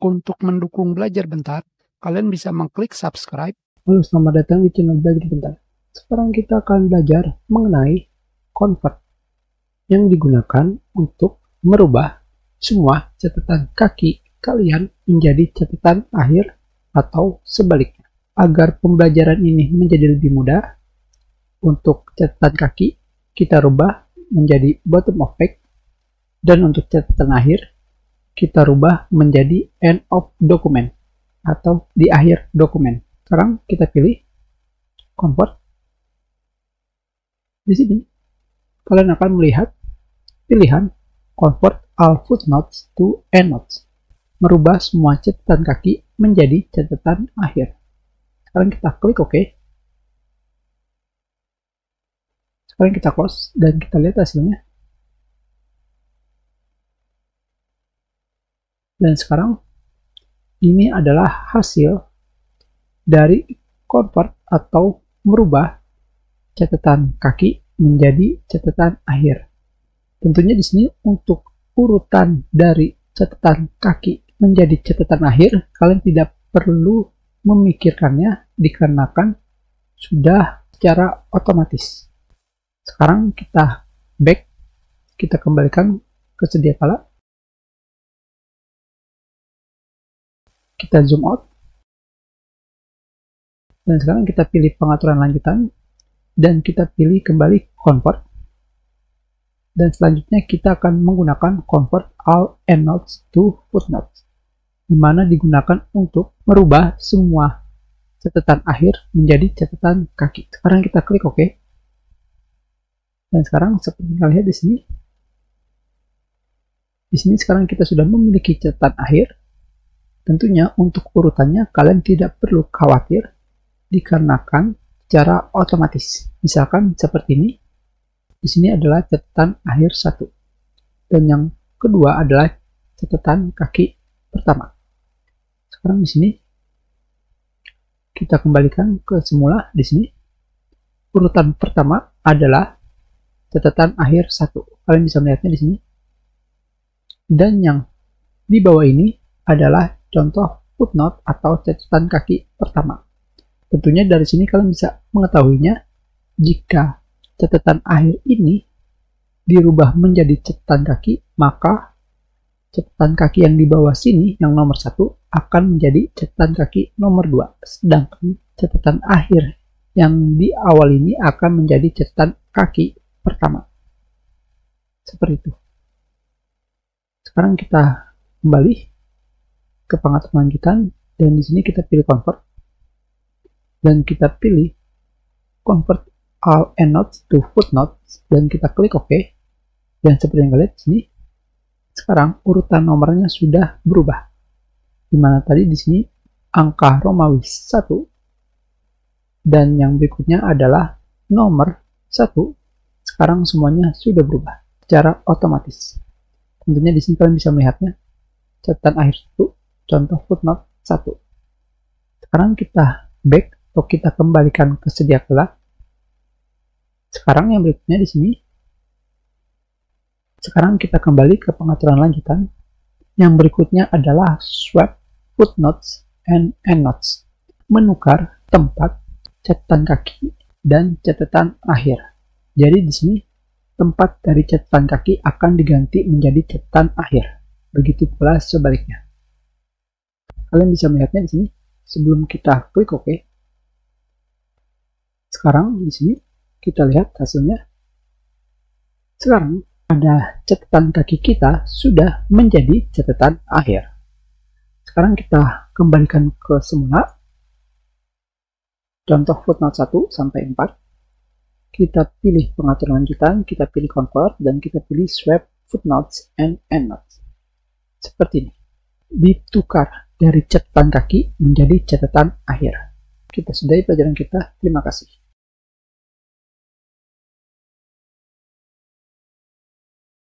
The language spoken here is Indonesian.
Untuk mendukung Belajar Bentar, kalian bisa mengklik subscribe. Halo, selamat datang di channel Belajar Bentar. Sekarang kita akan belajar mengenai convert yang digunakan untuk merubah semua catatan kaki kalian menjadi catatan akhir atau sebaliknya. Agar pembelajaran ini menjadi lebih mudah, untuk catatan kaki kita rubah menjadi bottom of page, dan untuk catatan akhir kita rubah menjadi end of document atau di akhir dokumen. Sekarang kita pilih convert. Di sini kalian akan melihat pilihan convert all footnotes to endnotes, merubah semua catatan kaki menjadi catatan akhir. Sekarang kita klik OK. Sekarang kita close dan kita lihat hasilnya. Dan sekarang ini adalah hasil dari convert atau merubah catatan kaki menjadi catatan akhir. Tentunya di sini untuk urutan dari catatan kaki menjadi catatan akhir, kalian tidak perlu memikirkannya dikarenakan sudah secara otomatis. Sekarang kita back, kita kembalikan ke sedia kala. Kita zoom out, dan sekarang kita pilih pengaturan lanjutan, dan kita pilih kembali convert, dan selanjutnya kita akan menggunakan convert all endnotes to footnotes, di mana digunakan untuk merubah semua catatan akhir menjadi catatan kaki. Sekarang kita klik OK, dan sekarang seperti kalian lihat di sini sekarang kita sudah memiliki catatan akhir. Tentunya untuk urutannya kalian tidak perlu khawatir dikarenakan secara otomatis. Misalkan seperti ini. Di sini adalah catatan akhir 1. Dan yang kedua adalah catatan kaki pertama. Sekarang di sini kita kembalikan ke semula. Di sini urutan pertama adalah catatan akhir 1. Kalian bisa melihatnya di sini. Dan yang di bawah ini adalah contoh footnote atau catatan kaki pertama. Tentunya dari sini kalian bisa mengetahuinya jika catatan akhir ini dirubah menjadi catatan kaki, maka catatan kaki yang di bawah sini yang nomor 1 akan menjadi catatan kaki nomor 2. Sedangkan catatan akhir yang di awal ini akan menjadi catatan kaki pertama. Seperti itu. Sekarang kita kembali ke pengaturan lanjutan, dan di sini kita pilih convert, dan kita pilih convert all endnotes to footnotes, dan kita klik OK. Dan seperti yang kalian lihat di sini, sekarang urutan nomornya sudah berubah, dimana tadi di sini angka Romawi 1 dan yang berikutnya adalah nomor 1. Sekarang semuanya sudah berubah secara otomatis. Tentunya di sini kalian bisa melihatnya catatan akhir 1, contoh footnote 1. Sekarang kita back atau kita kembalikan ke sedia kala. Sekarang yang berikutnya di sini. Sekarang kita kembali ke pengaturan lanjutan. Yang berikutnya adalah swap footnotes and endnotes. Menukar tempat catatan kaki dan catatan akhir. Jadi di sini tempat dari catatan kaki akan diganti menjadi catatan akhir. Begitu pula sebaliknya. Kalian bisa melihatnya di sini sebelum kita klik OK. Sekarang di sini kita lihat hasilnya. Sekarang pada catatan kaki kita sudah menjadi catatan akhir. Sekarang kita kembalikan ke semula. Contoh footnote 1 sampai 4. Kita pilih pengaturan lanjutan, kita pilih convert, dan kita pilih swap footnotes and endnotes. Seperti ini. Ditukar dari catatan kaki menjadi catatan akhir. Kita sudahi pelajaran kita. Terima kasih.